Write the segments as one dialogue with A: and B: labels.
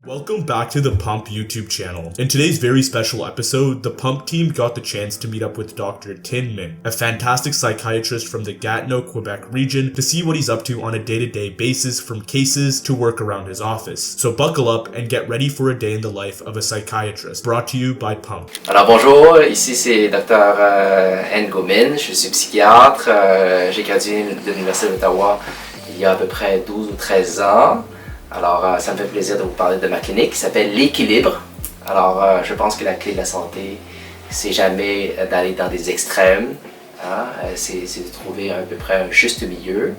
A: Welcome back to the Pump YouTube channel. In today's very special episode, the Pump team got the chance to meet up with Dr. Tin Minh, a fantastic psychiatrist from the Gatineau, Quebec region, to see what he's up to on a day-to-day basis, from cases to work around his office. So buckle up and get ready for a day in the life of a psychiatrist, brought to you by Pump.
B: Alors bonjour, ici c'est Dr. Ngomine, je suis psychiatre, j'ai gradué de l'Université d'Ottawa il y a à peu près 12 ou 13 ans. Alors, ça me fait plaisir de vous parler de ma clinique qui s'appelle L'équilibre. Alors, je pense que la clé de la santé, c'est jamais d'aller dans des extrêmes, hein? C'est de trouver à peu près un juste milieu.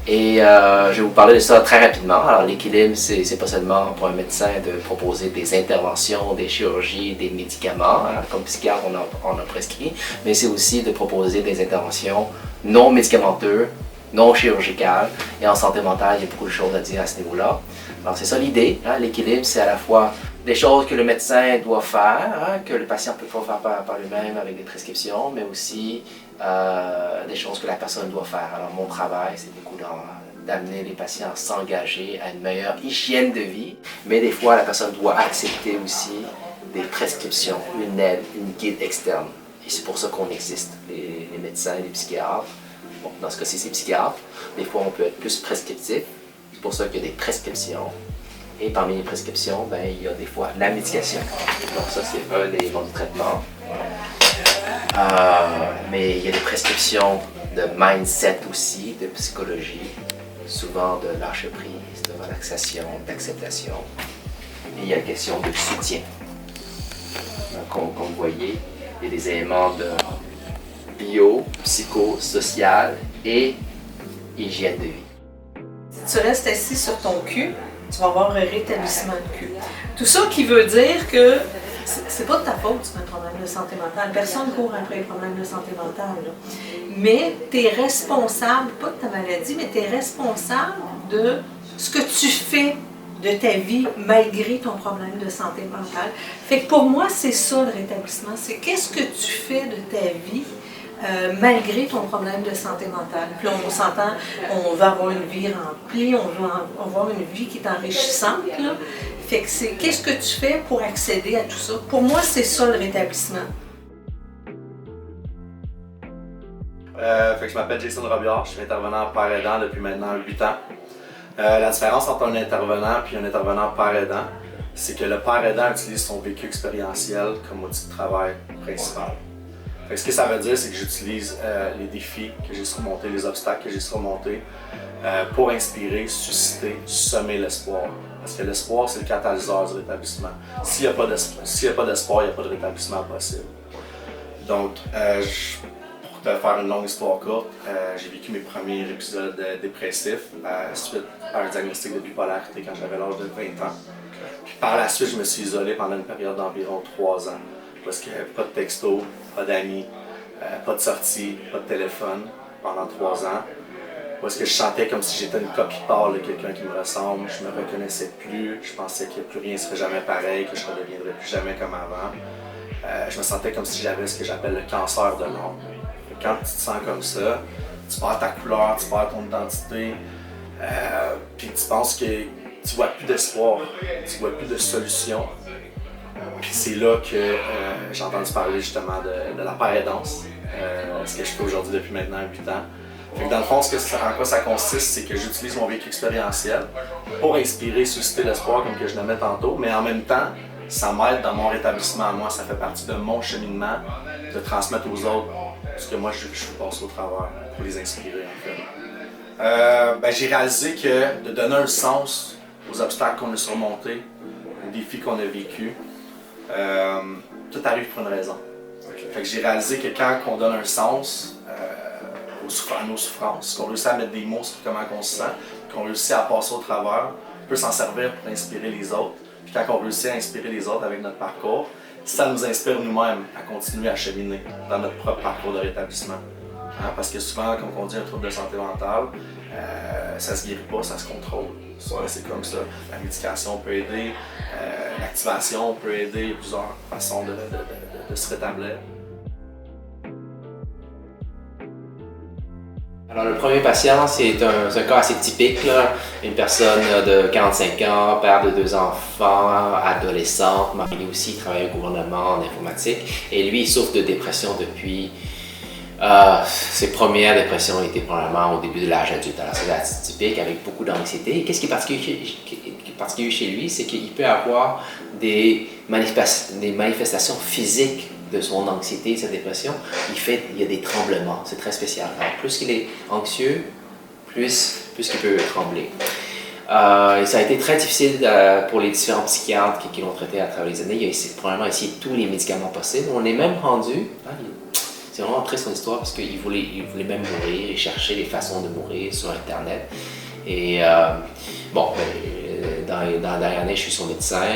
B: Et je vais vous parler de ça très rapidement. Alors, l'équilibre, c'est pas seulement pour un médecin de proposer des interventions, des chirurgies, des médicaments, hein? Comme psychiatre, on a prescrit, mais c'est aussi de proposer des interventions non médicamenteuses, non chirurgicale, et en santé mentale, il y a beaucoup de choses à dire à ce niveau-là. Alors c'est ça l'idée, hein? L'équilibre, c'est à la fois des choses que le médecin doit faire, hein, que le patient peut pas faire par lui-même avec des prescriptions, mais aussi des choses que la personne doit faire. Alors mon travail, c'est beaucoup d'amener les patients à s'engager à une meilleure hygiène de vie, mais des fois, la personne doit accepter aussi des prescriptions, une aide, une guide externe. Et c'est pour ça qu'on existe, les médecins, les psychiatres. Bon, dans ce cas-ci, c'est psychiatre. Des fois, on peut être plus prescriptif. C'est pour ça qu'il y a des prescriptions. Et parmi les prescriptions, il y a des fois la médication. Donc ça, c'est un des éléments du traitement. Mais il y a des prescriptions de mindset aussi, de psychologie. Souvent de lâcher prise, de relaxation, d'acceptation. Et il y a la question de soutien. Donc, comme vous voyez, il y a des éléments de bio, psycho, social et hygiène de vie.
C: Si tu restes assis sur ton cul, tu vas avoir un rétablissement de cul. Tout ça qui veut dire que c'est pas de ta faute si tu as un problème de santé mentale. Personne court après les problèmes de santé mentale. Là. Mais tu es responsable, pas de ta maladie, mais tu es responsable de ce que tu fais de ta vie malgré ton problème de santé mentale. Fait que pour moi, c'est ça le rétablissement. C'est qu'est-ce que tu fais de ta vie malgré ton problème de santé mentale. Puis là, on s'entend, on veut avoir une vie remplie, on veut avoir une vie qui est enrichissante. Là. Fait que c'est qu'est-ce que tu fais pour accéder à tout ça. Pour moi, c'est ça le rétablissement.
D: Je m'appelle Jason Robillard, je suis intervenant par aidant depuis maintenant 8 ans. La différence entre un intervenant et un intervenant par aidant, c'est que le par aidant utilise son vécu expérientiel comme outil de travail principal. Ce que ça veut dire, c'est que j'utilise les défis que j'ai surmontés, les obstacles que j'ai surmontés pour inspirer, susciter, semer l'espoir. Parce que l'espoir, c'est le catalyseur du rétablissement. S'il n'y a pas d'espoir, il n'y a pas de rétablissement possible. Donc, pour te faire une longue histoire courte, j'ai vécu mes premiers épisodes dépressifs suite à un diagnostic de bipolarité quand j'avais l'âge de 20 ans. Puis par la suite, je me suis isolé pendant une période d'environ 3 ans. Parce qu'il n'y avait pas de texto, pas d'amis, pas de sortie, pas de téléphone pendant 3 ans. Parce que je sentais comme si j'étais une copie pâle de quelqu'un qui me ressemble, je me reconnaissais plus, je pensais que plus rien ne serait jamais pareil, que je ne redeviendrais plus jamais comme avant. Je me sentais comme si j'avais ce que j'appelle le cancer de l'âme. Quand tu te sens comme ça, tu perds ta couleur, tu perds ton identité, puis tu penses que tu vois plus d'espoir, tu vois plus de solution. Puis c'est là que j'ai entendu parler justement de la paraidance, ce que je fais aujourd'hui depuis maintenant 8 ans. Fait que dans le fond, en quoi ça consiste, c'est que j'utilise mon vécu expérientiel pour inspirer, susciter l'espoir comme que je nommais tantôt, mais en même temps, ça m'aide dans mon rétablissement à moi, ça fait partie de mon cheminement de transmettre aux autres ce que moi je passe au travers pour les inspirer en fait. J'ai réalisé que de donner un sens aux obstacles qu'on a surmontés, aux défis qu'on a vécus, tout arrive pour une raison. Fait que j'ai réalisé que quand on donne un sens à nos souffrances, qu'on réussit à mettre des mots sur comment on se sent, qu'on réussit à passer au travers, on peut s'en servir pour inspirer les autres. Puis quand on réussit à inspirer les autres avec notre parcours, ça nous inspire nous-mêmes à continuer à cheminer dans notre propre parcours de rétablissement. Hein? Parce que souvent, comme on dit, un trouble de santé mentale, ça se guérit pas, ça se contrôle. C'est comme ça. La médication peut aider, l'activation peut aider, il y a plusieurs façons de se rétablir.
B: Alors, le premier patient, c'est un cas assez typique, là. Une personne de 45 ans, père de 2 enfants, adolescente, marié aussi, travaille au gouvernement en informatique. Et lui, il souffre de dépression depuis... ses premières dépressions étaient probablement au début de l'âge adulte. Alors, c'est assez typique, avec beaucoup d'anxiété. Et qu'est-ce qui est particulier chez lui, c'est qu'il peut avoir des manifestations physiques de son anxiété, de sa dépression. Il y a des tremblements, c'est très spécial. Alors, plus qu'il est anxieux, plus qu'il peut trembler. Et ça a été très difficile pour les différents psychiatres qui l'ont traité à travers les années. Il a probablement essayé tous les médicaments possibles. On est même rendu... c'est vraiment triste son histoire parce qu'il voulait même mourir. Il cherchait les façons de mourir sur Internet. Et dans la dernière année, je suis son médecin.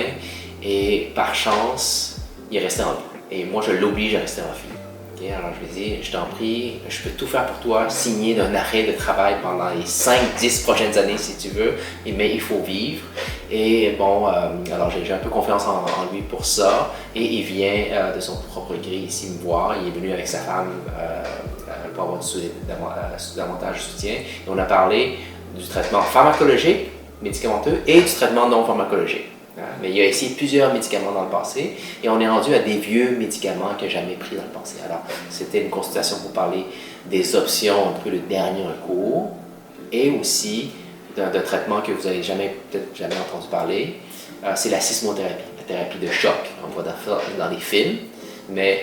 B: Et par chance, il est resté en vie. Et moi, je l'oblige à rester en vie. Okay? Alors, je lui dis, je t'en prie, je peux tout faire pour toi, signer d'un arrêt de travail pendant les 5-10 prochaines années si tu veux, mais il faut vivre. Et bon, alors j'ai un peu confiance en lui pour ça. Et il vient de son propre gré ici me voir. Il est venu avec sa femme pour avoir davantage de soutien. Et on a parlé du traitement pharmacologique, médicamenteux, et du traitement non pharmacologique. Mais il a essayé plusieurs médicaments dans le passé et on est rendu à des vieux médicaments qu'il n'a jamais pris dans le passé. Alors, c'était une consultation pour parler des options, un peu le dernier recours et aussi d'un traitement que vous n'avez peut-être jamais entendu parler. C'est la sismothérapie, la thérapie de choc. On voit dans les films, mais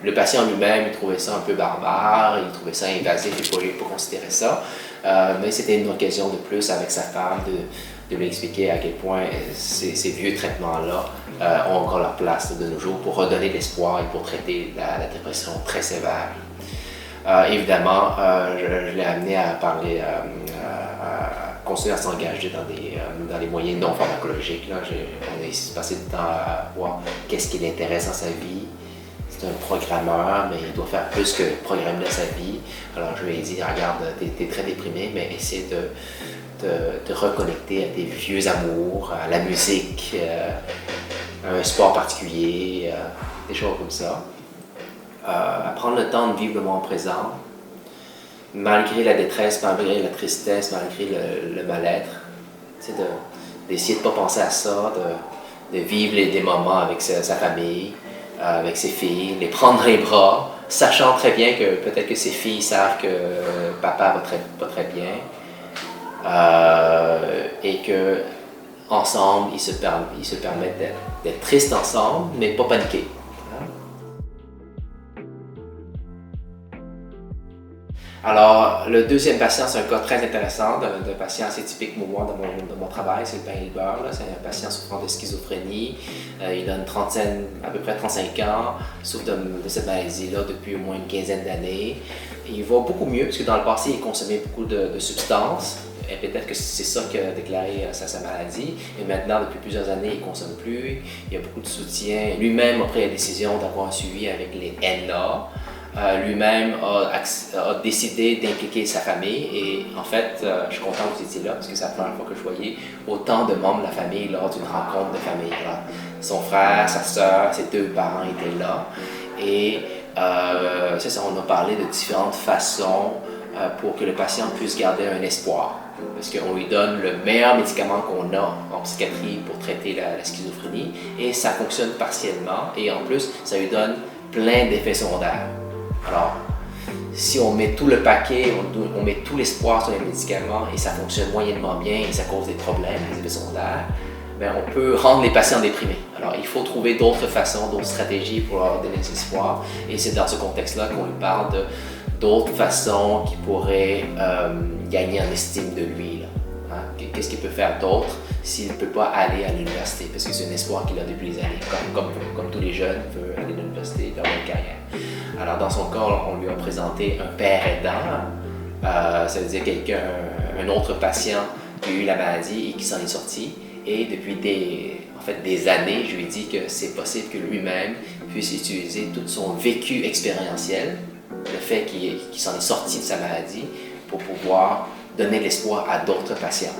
B: le patient lui-même, il trouvait ça un peu barbare, il trouvait ça invasif, il ne faut pas considérer ça. Mais c'était une occasion de plus avec sa femme de lui expliquer à quel point ces vieux traitements-là ont encore leur place de nos jours pour redonner l'espoir et pour traiter la dépression très sévère. Évidemment, je l'ai amené à parler, à continuer à s'engager dans les moyens non pharmacologiques. Là, on a passé du temps à voir qu'est-ce qui l'intéresse dans sa vie. C'est un programmeur, mais il doit faire plus que programmer sa vie. Alors je lui ai dit, regarde, t'es très déprimé, mais essaie de te reconnecter à tes vieux amours, à la musique, à un sport particulier, des choses comme ça. À prendre le temps de vivre le moment présent, malgré la détresse, malgré la tristesse, malgré le mal-être. D'essayer de ne pas penser à ça, de vivre des moments avec sa famille, avec ses filles, les prendre dans les bras, sachant très bien que peut-être que ses filles savent que papa va pas très bien. Et que ensemble, ils se permettent d'être tristes ensemble, mais pas paniquer. Alors, le deuxième patient, c'est un cas très intéressant d'un patient assez typique pour moi dans mon travail, c'est le pain et le beurre. C'est un patient souffrant de schizophrénie. Il a à peu près 35 ans, souffre de cette maladie-là depuis au moins une quinzaine d'années. Il va beaucoup mieux, parce que dans le passé, il consommait beaucoup de substances. Et peut-être que c'est ça qui a déclaré sa maladie. Et maintenant, depuis plusieurs années, il ne consomme plus. Il y a beaucoup de soutien. Lui-même a pris la décision d'avoir un suivi avec les NA. Lui-même a décidé d'impliquer sa famille. Et en fait, je suis content que vous étiez là, parce que c'est la première fois que je voyais autant de membres de la famille lors d'une rencontre de famille. Alors, son frère, sa soeur, ses 2 parents étaient là. Et c'est ça, on a parlé de différentes façons pour que le patient puisse garder un espoir. Parce qu'on lui donne le meilleur médicament qu'on a en psychiatrie pour traiter la schizophrénie et ça fonctionne partiellement et en plus, ça lui donne plein d'effets secondaires. Alors, si on met tout le paquet, on met tout l'espoir sur les médicaments et ça fonctionne moyennement bien et ça cause des problèmes, des effets secondaires, bien, on peut rendre les patients déprimés. Alors, il faut trouver d'autres façons, d'autres stratégies pour leur donner des espoirs et c'est dans ce contexte-là qu'on lui parle d'autres façons qui pourraient gagner en estime de lui. Qu'est-ce qu'il peut faire d'autre s'il ne peut pas aller à l'université? Parce que c'est un espoir qu'il a depuis des années. Comme tous les jeunes, il veut aller à l'université, faire une carrière. Alors dans son cas, on lui a présenté un père aidant. Ça veut dire un autre patient qui a eu la maladie et qui s'en est sorti. Et depuis des années, je lui ai dit que c'est possible que lui-même puisse utiliser tout son vécu expérientiel, le fait qu'il s'en est sorti de sa maladie, pour pouvoir donner l'espoir à d'autres patients.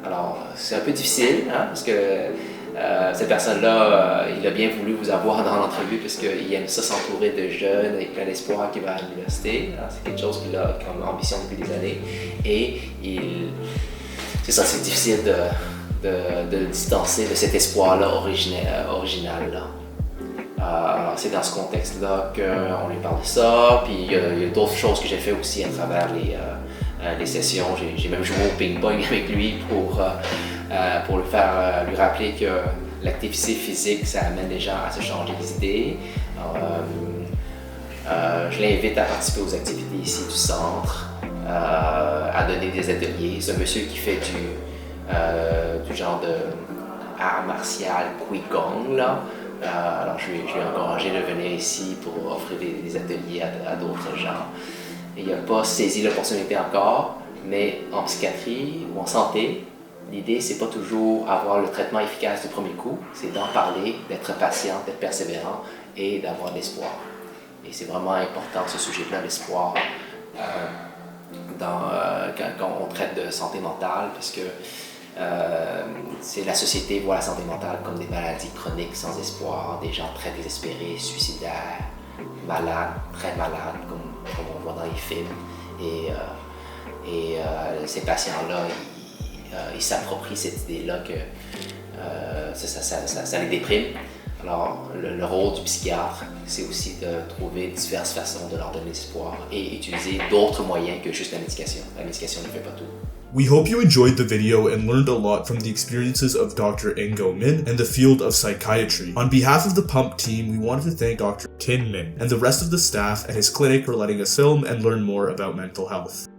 B: Alors, c'est un peu difficile, parce que Cette personne-là, il a bien voulu vous avoir dans l'entrevue parce qu'il aime ça s'entourer de jeunes avec plein d'espoir qui va à l'université. C'est quelque chose qu'il a comme ambition depuis des années. Et c'est ça, c'est difficile de le distancer de cet espoir-là original. Alors c'est dans ce contexte-là qu'on lui parle de ça. Puis il y a d'autres choses que j'ai fait aussi à travers les sessions. J'ai même joué au ping-pong avec lui pour lui rappeler que l'activité physique, ça amène les gens à se changer les idées. Je l'invite à participer aux activités ici du centre, à donner des ateliers. C'est un monsieur qui fait du genre de art martial Qigong, là. Alors je lui ai encouragé de venir ici pour offrir des ateliers à d'autres gens. Et il n'a pas saisi l'opportunité encore, mais en psychiatrie ou en santé, l'idée c'est pas toujours avoir le traitement efficace du premier coup, c'est d'en parler, d'être patient, d'être persévérant et d'avoir de l'espoir. Et c'est vraiment important ce sujet-là, l'espoir, quand on traite de santé mentale, parce que la société voit la santé mentale comme des maladies chroniques sans espoir, des gens très désespérés, suicidaires, malades, très malades, comme on voit dans les films. Et ces patients-là, ils s'approprient cette idée-là que ça les déprime. Alors, le rôle du psychiatre, c'est aussi de trouver diverses façons de leur donner espoir et utiliser d'autres moyens que juste la médication. La médication ne fait pas tout.
A: We hope you enjoyed the video and learned a lot from the experiences of Dr. Ngo Min and the field of psychiatry. On behalf of the Pump team, we wanted to thank Dr. Tin Min and the rest of the staff at his clinic for letting us film and learn more about mental health.